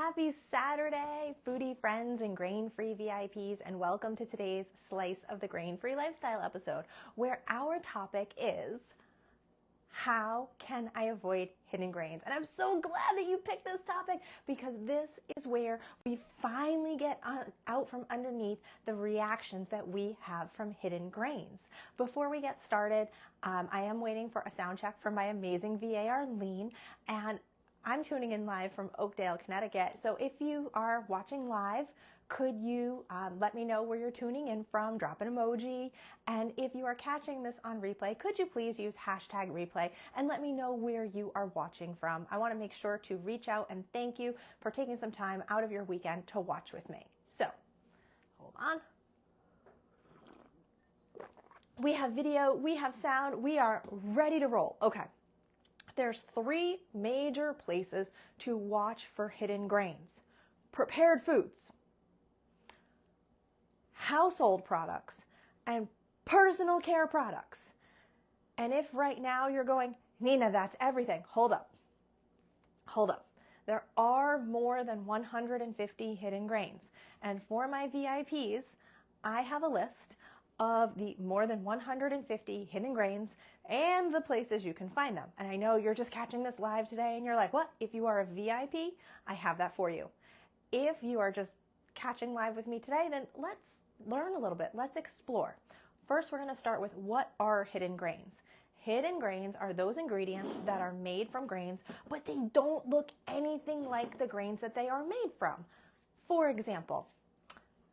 Happy Saturday, foodie friends and grain-free VIPs, and welcome to today's Slice of the Grain-Free Lifestyle episode, where our topic is, how can I avoid hidden grains? And I'm so glad that you picked this topic because this is where we finally get out from underneath the reactions that we have from hidden grains. Before we get started, I am waiting for a sound check from my amazing VA, Arlene, and I'm tuning in live from Oakdale, Connecticut. So if you are watching live, could you let me know where you're tuning in from? Drop an emoji. And if you are catching this on replay, could you please use hashtag replay and let me know where you are watching from? I want to make sure to reach out and thank you for taking some time out of your weekend to watch with me. So, hold on. We have video, we have sound, we are ready to roll. Okay. There's three major places to watch for hidden grains: prepared foods, household products, and personal care products. And if right now you're going, Nina, that's everything, hold up. There are more than 150 hidden grains. And for my VIPs, I have a list of the more than 150 hidden grains and the places you can find them. And I know you're just catching this live today and you're like, what? If you are a VIP, I have that for you. If you are just catching live with me today, then let's learn a little bit. Let's explore. First, we're going to start with what are hidden grains. Hidden grains are those ingredients that are made from grains, but they don't look anything like the grains that they are made from. For example,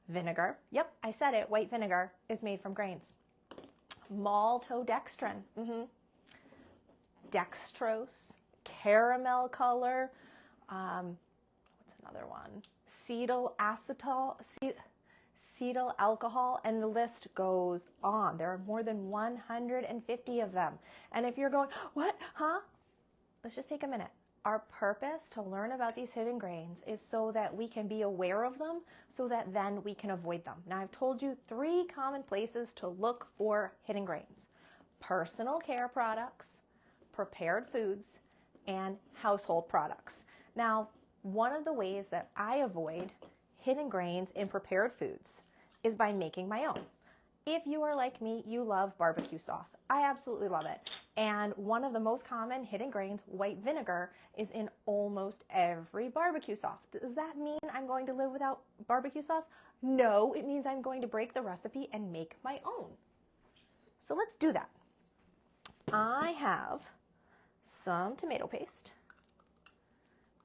vinegar. Yep, I said it. White vinegar is made from grains. Maltodextrin. Dextrose. Caramel color. What's another one? Cetyl alcohol, and the list goes on. There are more than 150 of them. And if you're going, what? Huh? Let's just take a minute. Our purpose to learn about these hidden grains is so that we can be aware of them, so that then we can avoid them. Now, I've told you three common places to look for hidden grains: personal care products, prepared foods, and household products. Now, one of the ways that I avoid hidden grains in prepared foods is by making my own. If you are like me, you love barbecue sauce. I absolutely love it. And one of the most common hidden grains, white vinegar, is in almost every barbecue sauce. Does that mean I'm going to live without barbecue sauce? No, it means I'm going to break the recipe and make my own. So let's do that. I have some tomato paste.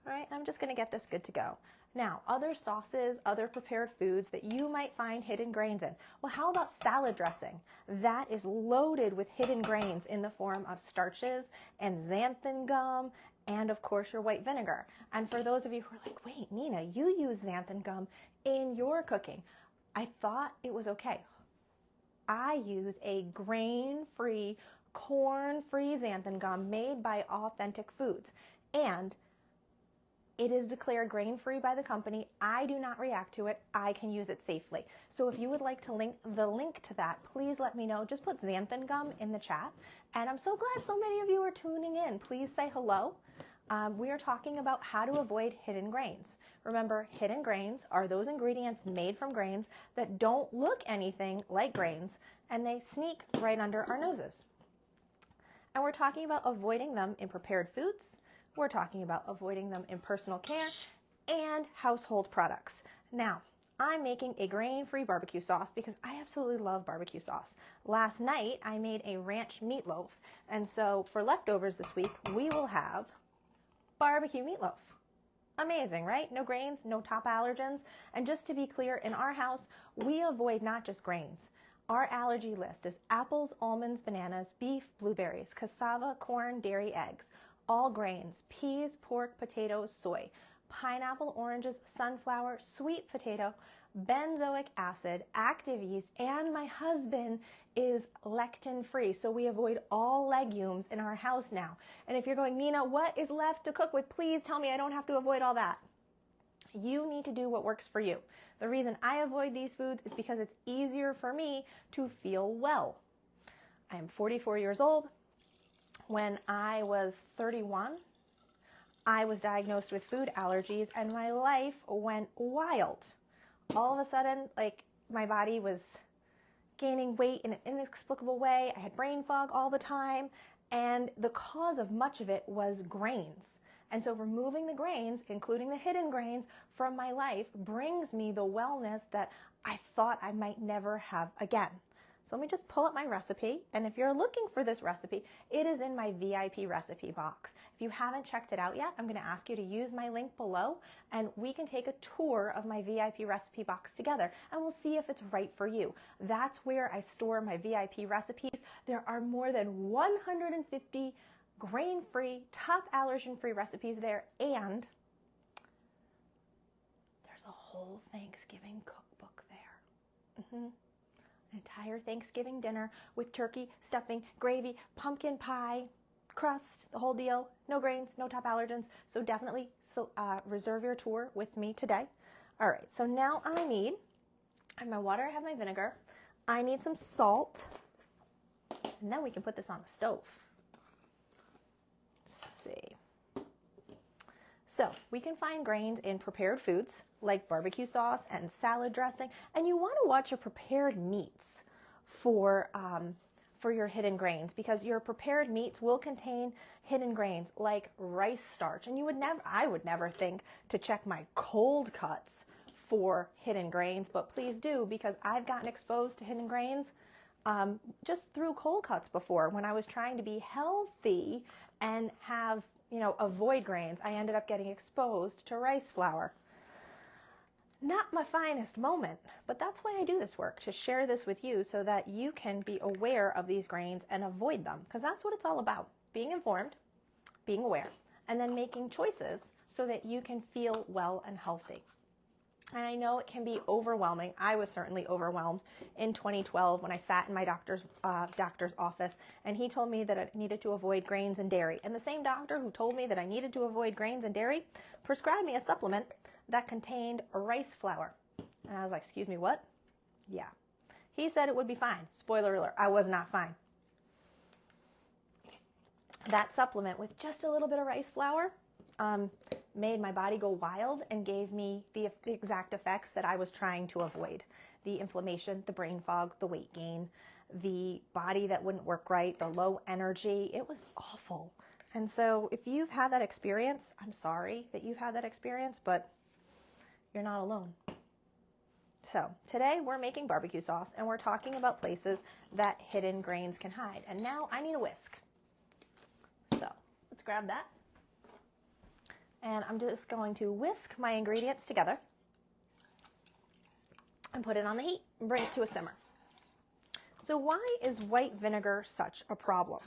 All right, I'm just going to get this good to go. Now, other sauces, other prepared foods that you might find hidden grains in. Well, how about salad dressing? That is loaded with hidden grains in the form of starches and xanthan gum and, of course, your white vinegar. And for those of you who are like, wait, Nina, you use xanthan gum in your cooking. I thought it was okay. I use a grain-free, corn-free xanthan gum made by Authentic Foods. And it is declared grain-free by the company. I do not react to it. I can use it safely. So if you would like to link to that, please let me know. Just put xanthan gum in the chat. And I'm so glad so many of you are tuning in. Please say hello. We are talking about how to avoid hidden grains. Remember, hidden grains are those ingredients made from grains that don't look anything like grains, and they sneak right under our noses. And we're talking about avoiding them in prepared foods. We're talking about avoiding them in personal care and household products. Now, I'm making a grain-free barbecue sauce because I absolutely love barbecue sauce. Last night, I made a ranch meatloaf. And so for leftovers this week, we will have barbecue meatloaf. Amazing, right? No grains, no top allergens. And just to be clear, in our house, we avoid not just grains. Our allergy list is apples, almonds, bananas, beef, blueberries, cassava, corn, dairy, eggs. All grains: peas, pork, potatoes, soy, pineapple, oranges, sunflower, sweet potato, benzoic acid, active yeast, and my husband is lectin-free. So we avoid all legumes in our house now. And if you're going, Nina, what is left to cook with? Please tell me I don't have to avoid all that. You need to do what works for you. The reason I avoid these foods is because it's easier for me to feel well. I am 44 years old. When I was 31, I was diagnosed with food allergies and my life went wild. All of a sudden, like, my body was gaining weight in an inexplicable way. I had brain fog all the time, and the cause of much of it was grains. And so removing the grains, including the hidden grains, from my life brings me the wellness that I thought I might never have again. So let me just pull up my recipe, and if you're looking for this recipe, it is in my VIP recipe box. If you haven't checked it out yet, I'm going to ask you to use my link below, and we can take a tour of my VIP recipe box together, and we'll see if it's right for you. That's where I store my VIP recipes. There are more than 150 grain-free, top allergen-free recipes there, and there's a whole Thanksgiving cookbook there. An entire Thanksgiving dinner with turkey, stuffing, gravy, pumpkin pie, crust, the whole deal. No grains, no top allergens. So definitely reserve your tour with me today. All right, so now I have my water, I have my vinegar. I need some salt, and then we can put this on the stove. Let's see. So we can find grains in prepared foods like barbecue sauce and salad dressing, and you want to watch your prepared meats for your hidden grains, because your prepared meats will contain hidden grains like rice starch, and I would never think to check my cold cuts for hidden grains, but please do, because I've gotten exposed to hidden grains just through cold cuts before. When I was trying to be healthy and avoid grains, I ended up getting exposed to rice flour. Not my finest moment, but that's why I do this work, to share this with you so that you can be aware of these grains and avoid them, because that's what it's all about: being informed, being aware, and then making choices so that you can feel well and healthy. And I know it can be overwhelming. I was certainly overwhelmed in 2012 when I sat in my doctor's office, and he told me that I needed to avoid grains and dairy. And the same doctor who told me that I needed to avoid grains and dairy prescribed me a supplement that contained rice flour. And I was like, excuse me, what? Yeah. He said it would be fine. Spoiler alert, I was not fine. That supplement with just a little bit of rice flour made my body go wild and gave me the exact effects that I was trying to avoid. The inflammation, the brain fog, the weight gain, the body that wouldn't work right, the low energy. It was awful. And so if you've had that experience, I'm sorry that you've had that experience, but you're not alone. So today we're making barbecue sauce, and we're talking about places that hidden grains can hide. And now I need a whisk. So let's grab that. And I'm just going to whisk my ingredients together and put it on the heat and bring it to a simmer. So why is white vinegar such a problem?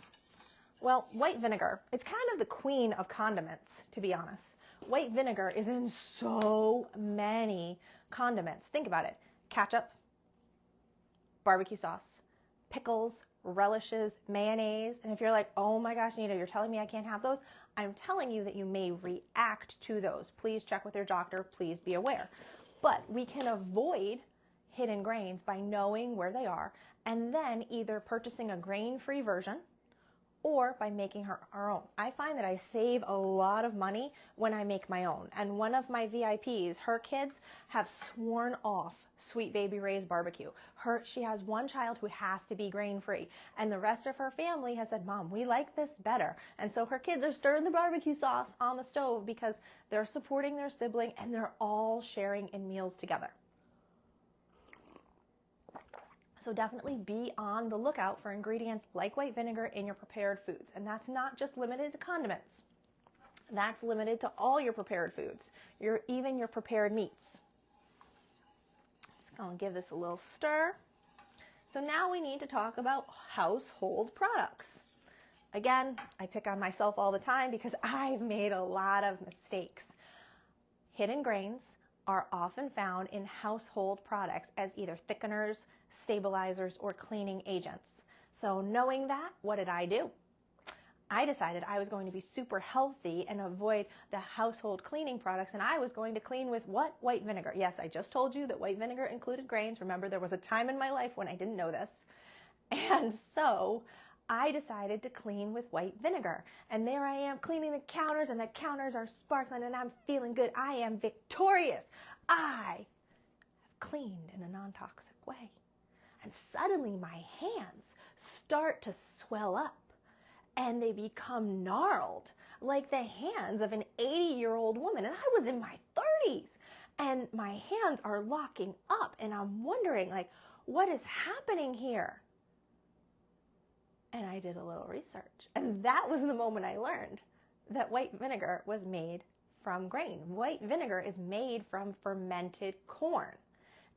Well, white vinegar, it's kind of the queen of condiments, to be honest. White vinegar is in so many condiments. Think about it. Ketchup, barbecue sauce, pickles, relishes, mayonnaise. And if you're like, oh my gosh, Nita, you're telling me I can't have those? I'm telling you that you may react to those. Please check with your doctor. Please be aware. But we can avoid hidden grains by knowing where they are, and then either purchasing a grain-free version or by making our own. I find that I save a lot of money when I make my own. And one of my VIPs, her kids have sworn off Sweet Baby Ray's barbecue. She has one child who has to be grain-free, and the rest of her family has said, Mom, we like this better. And so her kids are stirring the barbecue sauce on the stove because they're supporting their sibling, and they're all sharing in meals together. So definitely be on the lookout for ingredients like white vinegar in your prepared foods. And that's not just limited to condiments. That's limited to all your prepared foods, even your prepared meats. Just going to give this a little stir. So now we need to talk about household products. Again, I pick on myself all the time because I've made a lot of mistakes. Hidden grains are often found in household products as either thickeners, stabilizers, or cleaning agents. So knowing that, what did I do? I decided I was going to be super healthy and avoid the household cleaning products, and I was going to clean with what? White vinegar. Yes, I just told you that white vinegar included grains. Remember, there was a time in my life when I didn't know this. And so I decided to clean with white vinegar. And there I am cleaning the counters, and the counters are sparkling, and I'm feeling good. I am victorious. I have cleaned in a non-toxic way. And suddenly my hands start to swell up, and they become gnarled like the hands of an 80-year-old woman. And I was in my 30s, and my hands are locking up, and I'm wondering, like, what is happening here? And I did a little research, and that was the moment I learned that white vinegar was made from grain. White vinegar is made from fermented corn.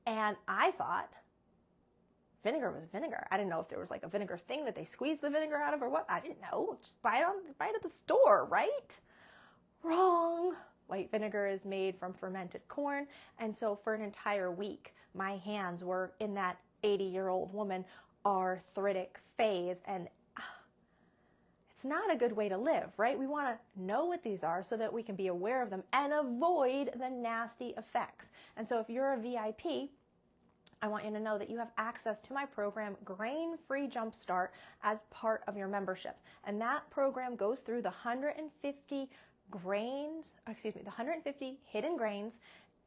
And I thought vinegar was vinegar. I didn't know if there was like a vinegar thing that they squeezed the vinegar out of or what. I didn't know. Just buy it at the store, right? Wrong. White vinegar is made from fermented corn. And so for an entire week, my hands were in that 80-year-old woman arthritic phase, and it's not a good way to live, right? We want to know what these are so that we can be aware of them and avoid the nasty effects. And so if you're a VIP, I want you to know that you have access to my program, Grain-Free Jumpstart, as part of your membership. And that program goes through the 150 hidden grains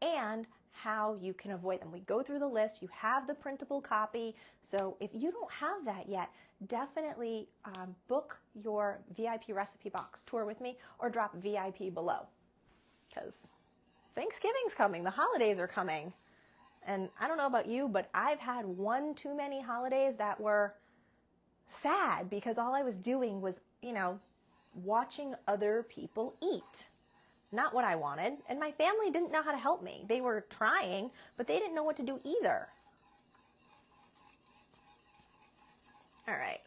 and how you can avoid them. We go through the list. You have the printable copy. So if you don't have that yet, definitely book your VIP recipe box tour with me, or drop VIP below, because Thanksgiving's coming. The holidays are coming. And I don't know about you, but I've had one too many holidays that were sad because all I was doing was, watching other people eat. Not what I wanted. And my family didn't know how to help me. They were trying, but they didn't know what to do either. All right.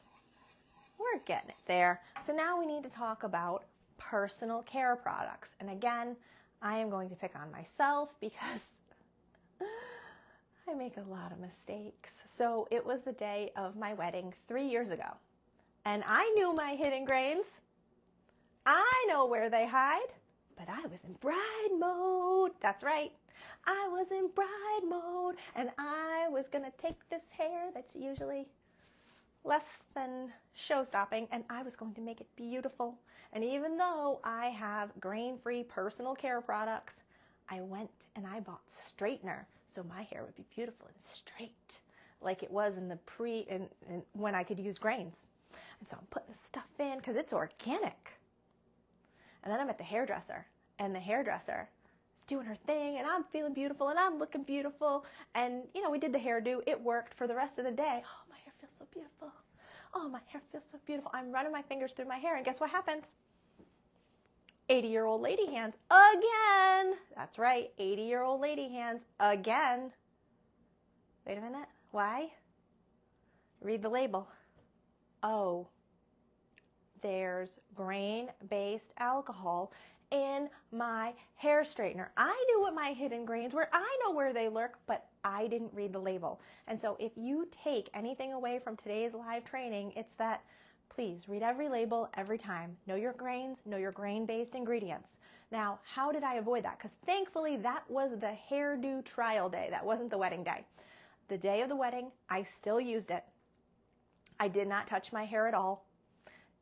We're getting it there. So now we need to talk about personal care products. And again, I am going to pick on myself because I make a lot of mistakes. So it was the day of my wedding 3 years ago. And I knew my hidden grains. I know where they hide. But I was in bride mode. That's right. I was in bride mode, and I was going to take this hair that's usually less than show-stopping, and I was going to make it beautiful. And even though I have grain-free personal care products, I went and I bought straightener so my hair would be beautiful and straight, like it was in the when I could use grains. And so I'm putting this stuff in because it's organic. And then I'm at the hairdresser, and the hairdresser is doing her thing, and I'm feeling beautiful, and I'm looking beautiful. And, we did the hairdo. It worked for the rest of the day. Oh, my hair feels so beautiful. Oh, my hair feels so beautiful. I'm running my fingers through my hair, and guess what happens? 80-year-old lady hands again. That's right, 80-year-old lady hands again. Wait a minute. Why? Read the label. Oh. There's grain-based alcohol in my hair straightener. I knew what my hidden grains were. I know where they lurk, but I didn't read the label. And so if you take anything away from today's live training, it's that please read every label every time. Know your grains, know your grain-based ingredients. Now, how did I avoid that? Because thankfully that was the hairdo trial day. That wasn't the wedding day. The day of the wedding, I still used it. I did not touch my hair at all.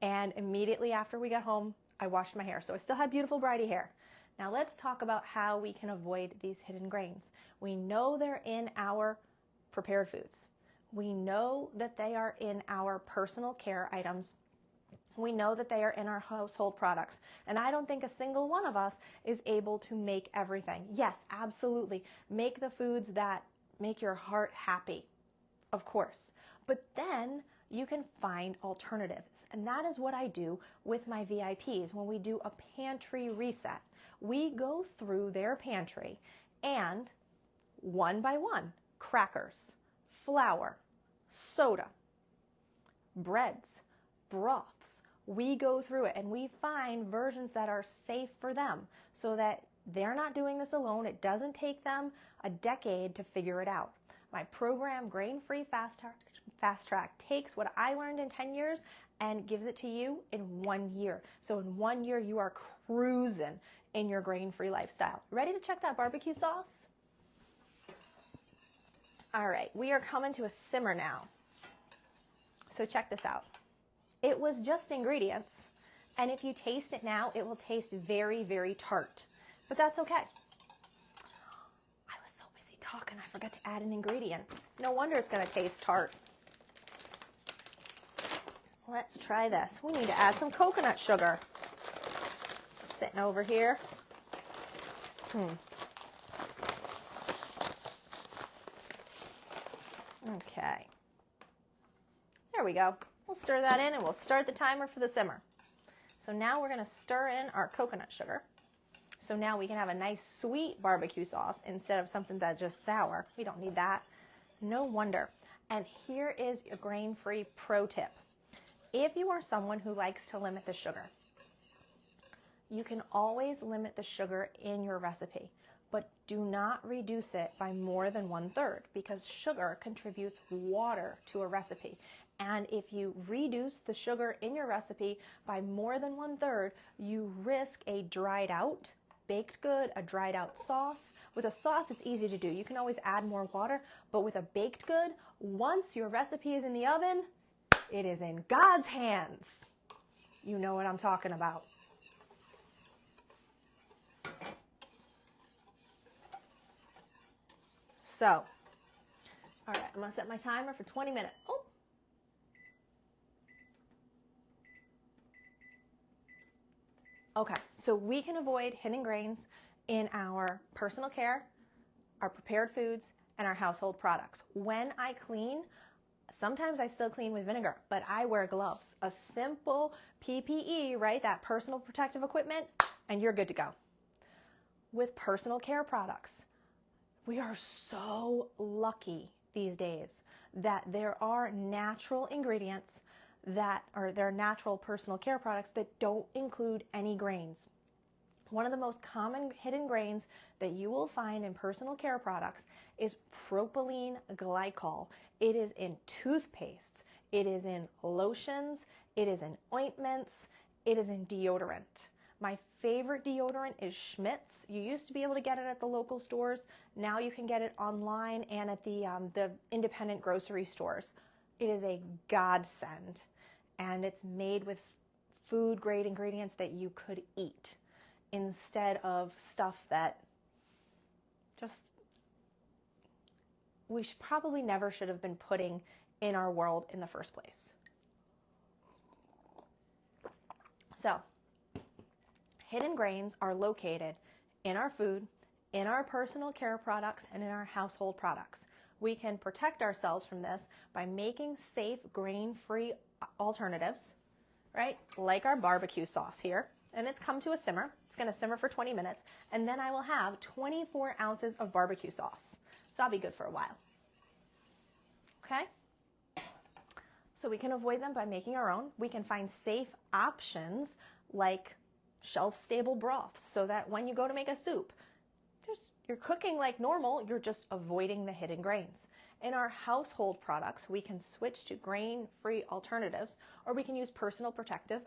And immediately after we got home, I washed my hair. So I still had beautiful bridey hair. Now let's talk about how we can avoid these hidden grains. We know they're in our prepared foods. We know that they are in our personal care items. We know that they are in our household products. And I don't think a single one of us is able to make everything. Yes, absolutely. Make the foods that make your heart happy, of course. But then you can find alternatives. And that is what I do with my VIPs when we do a pantry reset. We go through their pantry and one by one, crackers, flour, soda, breads, broths. We go through it and we find versions that are safe for them so that they're not doing this alone. It doesn't take them a decade to figure it out. My program, Grain-Free Fast Track, takes what I learned in 10 years and gives it to you in 1 year. So in 1 year, you are cruising in your grain-free lifestyle. Ready to check that barbecue sauce? All right, we are coming to a simmer now. So check this out. It was just ingredients. And if you taste it now, it will taste very, very tart. But that's okay. I was so busy talking, I forgot to add an ingredient. No wonder it's going to taste tart. Let's try this. We need to add some coconut sugar. Sitting over here. Okay. There we go. We'll stir that in and we'll start the timer for the simmer. So now we're going to stir in our coconut sugar. So now we can have a nice sweet barbecue sauce instead of something that's just sour. We don't need that. No wonder. And here is a grain-free pro tip. If you are someone who likes to limit the sugar, you can always limit the sugar in your recipe, but do not reduce it by more than 1/3 because sugar contributes water to a recipe. And if you reduce the sugar in your recipe by more than 1/3, you risk a dried out baked good, a dried out sauce. With a sauce, it's easy to do. You can always add more water, but with a baked good, once your recipe is in the oven, it is in God's hands. You know what I'm talking about. So, all right, I'm gonna set my timer for 20 minutes. Oh. Okay, so we can avoid hidden grains in our personal care, our prepared foods, and our household products. When I clean, sometimes I still clean with vinegar, but I wear gloves. A simple PPE, right? That personal protective equipment, and you're good to go. With personal care products, we are so lucky these days that there are natural ingredients that are there are natural personal care products that don't include any grains. One of the most common hidden grains that you will find in personal care products is propylene glycol. It is in toothpastes, it is in lotions, it is in ointments, it is in deodorant. My favorite deodorant is Schmidt's. You used to be able to get it at the local stores. Now you can get it online and at the independent grocery stores. It is a godsend, and it's made with food-grade ingredients that you could eat instead of stuff that just we probably never should have been putting in our world in the first place. So, hidden grains are located in our food, in our personal care products, and in our household products. We can protect ourselves from this by making safe grain-free alternatives, right? Like our barbecue sauce here. And it's come to a simmer. It's going to simmer for 20 minutes. And then I will have 24 ounces of barbecue sauce. So that'll be good for a while. Okay? So we can avoid them by making our own. We can find safe options like shelf-stable broths so that when you go to make a soup, you're cooking like normal, you're just avoiding the hidden grains. In our household products, we can switch to grain-free alternatives, or we can use personal protective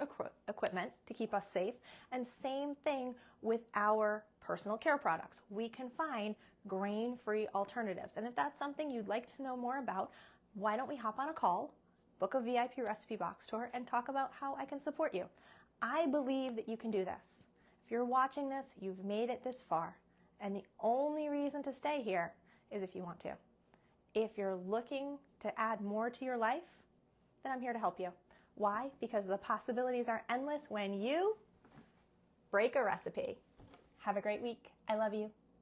equipment to keep us safe. And same thing with our personal care products. We can find grain-free alternatives. And if that's something you'd like to know more about, why don't we hop on a call, book a VIP recipe box tour, and talk about how I can support you. I believe that you can do this. If you're watching this, you've made it this far. And the only reason to stay here is if you want to. If you're looking to add more to your life, then I'm here to help you. Why? Because the possibilities are endless when you break a recipe. Have a great week. I love you.